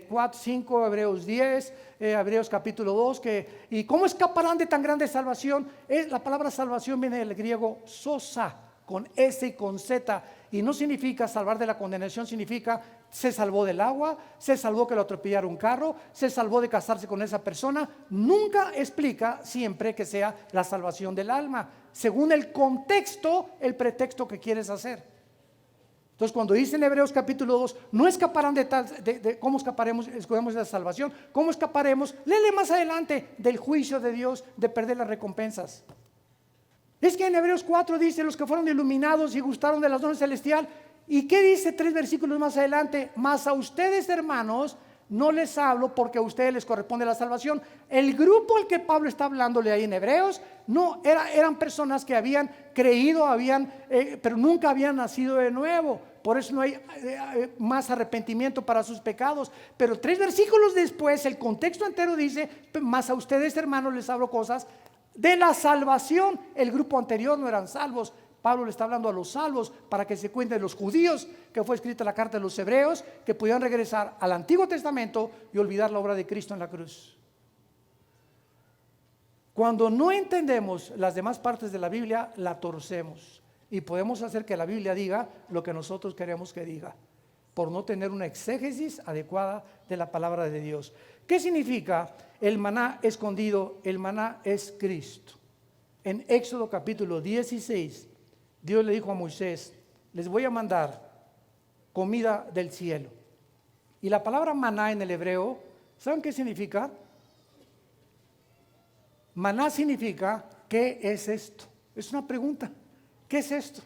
4, 5, Hebreos 10, Hebreos capítulo 2, ¿y cómo escaparán de tan grande salvación? La palabra salvación viene del griego sosa, con S y con Z, y no significa salvar de la condenación, significa se salvó del agua, se salvó que lo atropellara un carro, se salvó de casarse con esa persona. Nunca explica siempre que sea la salvación del alma, según el contexto, el pretexto que quieres hacer. Entonces, cuando dice en Hebreos capítulo 2, no escaparán de cómo escaparemos de la salvación, cómo escaparemos, léele más adelante, del juicio de Dios, de perder las recompensas. Es que en Hebreos 4 dice, los que fueron iluminados y gustaron de la dones celestial. ¿Y qué dice 3 versículos más adelante? Mas a ustedes, hermanos, no les hablo porque a ustedes les corresponde la salvación. El grupo al que Pablo está hablándole ahí en Hebreos, no, eran personas que habían creído, pero nunca habían nacido de nuevo. Por eso no hay más arrepentimiento para sus pecados. Pero 3 versículos después, el contexto entero dice, mas a ustedes, hermanos, les hablo cosas de la salvación. El grupo anterior no eran salvos. Pablo le está hablando a los salvos para que se cuenten los judíos, que fue escrita la carta de los hebreos, que pudieran regresar al Antiguo Testamento y olvidar la obra de Cristo en la cruz. Cuando no entendemos las demás partes de la Biblia, la torcemos y podemos hacer que la Biblia diga lo que nosotros queremos que diga, por no tener una exégesis adecuada de la palabra de Dios. ¿Qué significa el maná escondido? El maná es Cristo. En Éxodo capítulo 16, Dios le dijo a Moisés, les voy a mandar comida del cielo. Y la palabra maná en el hebreo, ¿saben qué significa? Maná significa, ¿qué es esto? Es una pregunta, ¿qué es esto?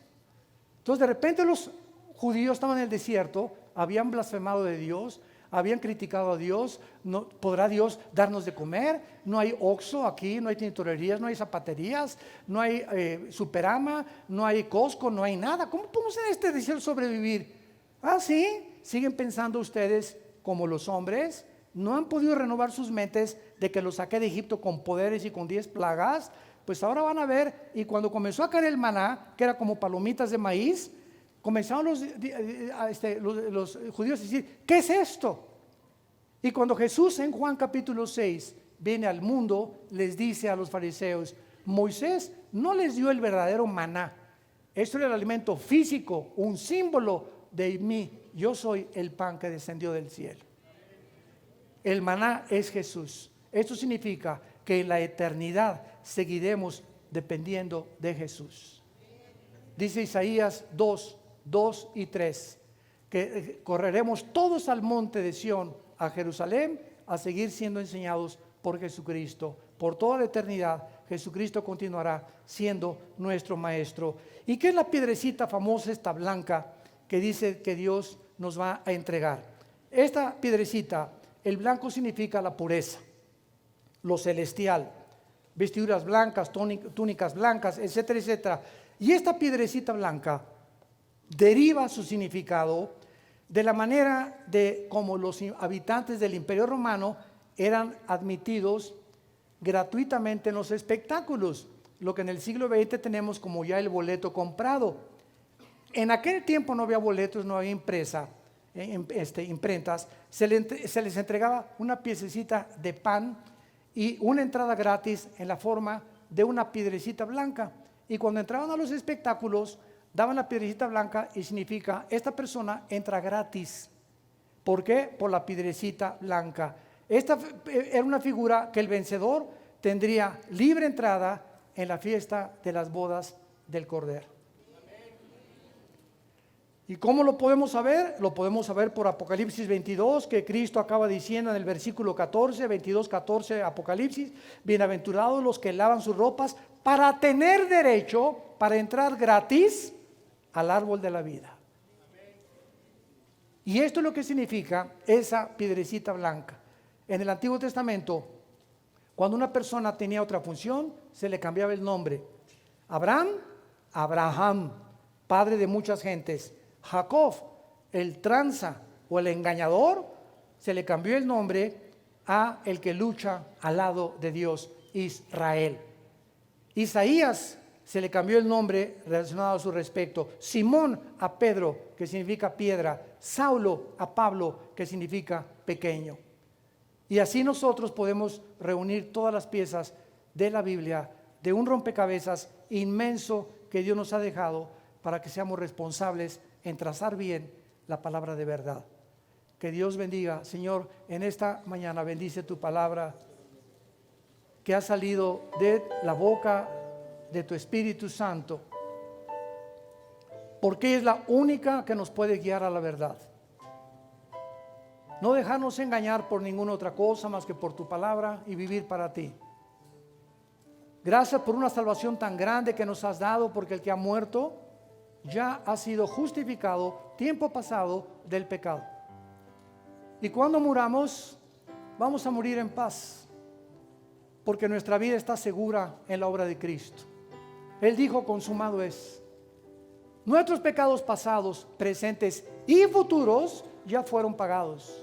Entonces de repente los judíos estaban en el desierto, habían blasfemado de Dios, habían criticado a Dios. No, ¿podrá Dios darnos de comer? No hay Oxxo aquí, no hay tintorerías, no hay zapaterías, no hay Superama, no hay Costco, no hay nada. ¿Cómo podemos en este desierto sobrevivir? Ah, sí, siguen pensando ustedes como los hombres. No han podido renovar sus mentes de que los saqué de Egipto con poderes y con 10 plagas. Pues ahora van a ver. Y cuando comenzó a caer el maná, que era como palomitas de maíz, comenzaron los judíos a decir, ¿qué es esto? Y cuando Jesús en Juan capítulo 6 viene al mundo, les dice a los fariseos, Moisés no les dio el verdadero maná. Esto era el alimento físico, un símbolo de mí. Yo soy el pan que descendió del cielo. El maná es Jesús. Esto significa que en la eternidad seguiremos dependiendo de Jesús. Dice Isaías 2 y 3, que correremos todos al monte de Sión, a Jerusalén, a seguir siendo enseñados por Jesucristo. Por toda la eternidad, Jesucristo continuará siendo nuestro maestro. ¿Y qué es la piedrecita famosa, esta blanca, que dice que Dios nos va a entregar? Esta piedrecita, el blanco significa la pureza, lo celestial, vestiduras blancas, túnicas blancas, etcétera, etcétera. Y esta piedrecita blanca deriva su significado de la manera de cómo los habitantes del Imperio Romano eran admitidos gratuitamente en los espectáculos, lo que en el siglo XX tenemos como ya el boleto comprado. En aquel tiempo no había boletos, no había imprentas, se les entregaba una piececita de pan y una entrada gratis en la forma de una piedrecita blanca. Y cuando entraban a los espectáculos, daban la piedrecita blanca y significa, esta persona entra gratis. ¿Por qué? Por la piedrecita blanca. Esta era una figura que el vencedor tendría libre entrada en la fiesta de las bodas del Cordero. ¿Y cómo lo podemos saber? Lo podemos saber por Apocalipsis 22, que Cristo acaba diciendo en el versículo 14, 22, 14, Apocalipsis, bienaventurados los que lavan sus ropas para tener derecho, para entrar gratis al árbol de la vida. Y esto es lo que significa esa piedrecita blanca. En el Antiguo Testamento, cuando una persona tenía otra función, se le cambiaba el nombre. Abraham, padre de muchas gentes. Jacob, el tranza o el engañador, se le cambió el nombre a el que lucha al lado de Dios, Israel. Isaías se le cambió el nombre relacionado a su respecto. Simón a Pedro, que significa piedra. Saulo a Pablo, que significa pequeño. Y así nosotros podemos reunir todas las piezas de la Biblia, de un rompecabezas inmenso que Dios nos ha dejado para que seamos responsables en trazar bien la palabra de verdad. Que Dios bendiga. Señor, en esta mañana bendice tu palabra que ha salido de la boca de tu Espíritu Santo, porque es la única que nos puede guiar a la verdad. No dejarnos engañar por ninguna otra cosa más que por tu palabra y vivir para ti. Gracias por una salvación tan grande que nos has dado, porque el que ha muerto ya ha sido justificado, tiempo pasado, del pecado. Y cuando muramos, vamos a morir en paz, porque nuestra vida está segura en la obra de Cristo. Él dijo: consumado es. Nuestros pecados pasados, presentes y futuros ya fueron pagados.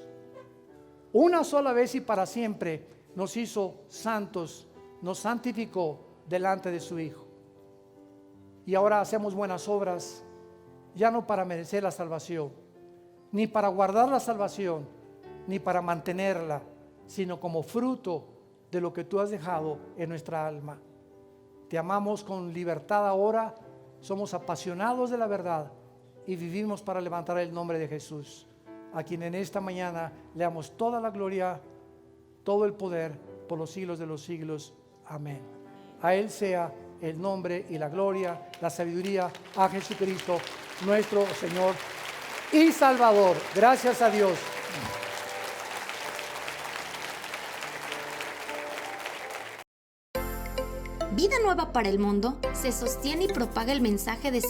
Una sola vez y para siempre nos hizo santos, nos santificó delante de su Hijo. Y ahora hacemos buenas obras, ya no para merecer la salvación, ni para guardar la salvación, ni para mantenerla, sino como fruto de lo que tú has dejado en nuestra alma. Te amamos con libertad ahora, somos apasionados de la verdad y vivimos para levantar el nombre de Jesús, a quien en esta mañana le damos toda la gloria, todo el poder por los siglos de los siglos. Amén. A Él sea el nombre y la gloria, la sabiduría, a Jesucristo, nuestro Señor y Salvador. Gracias a Dios. Vida Nueva para el Mundo se sostiene y propaga el mensaje de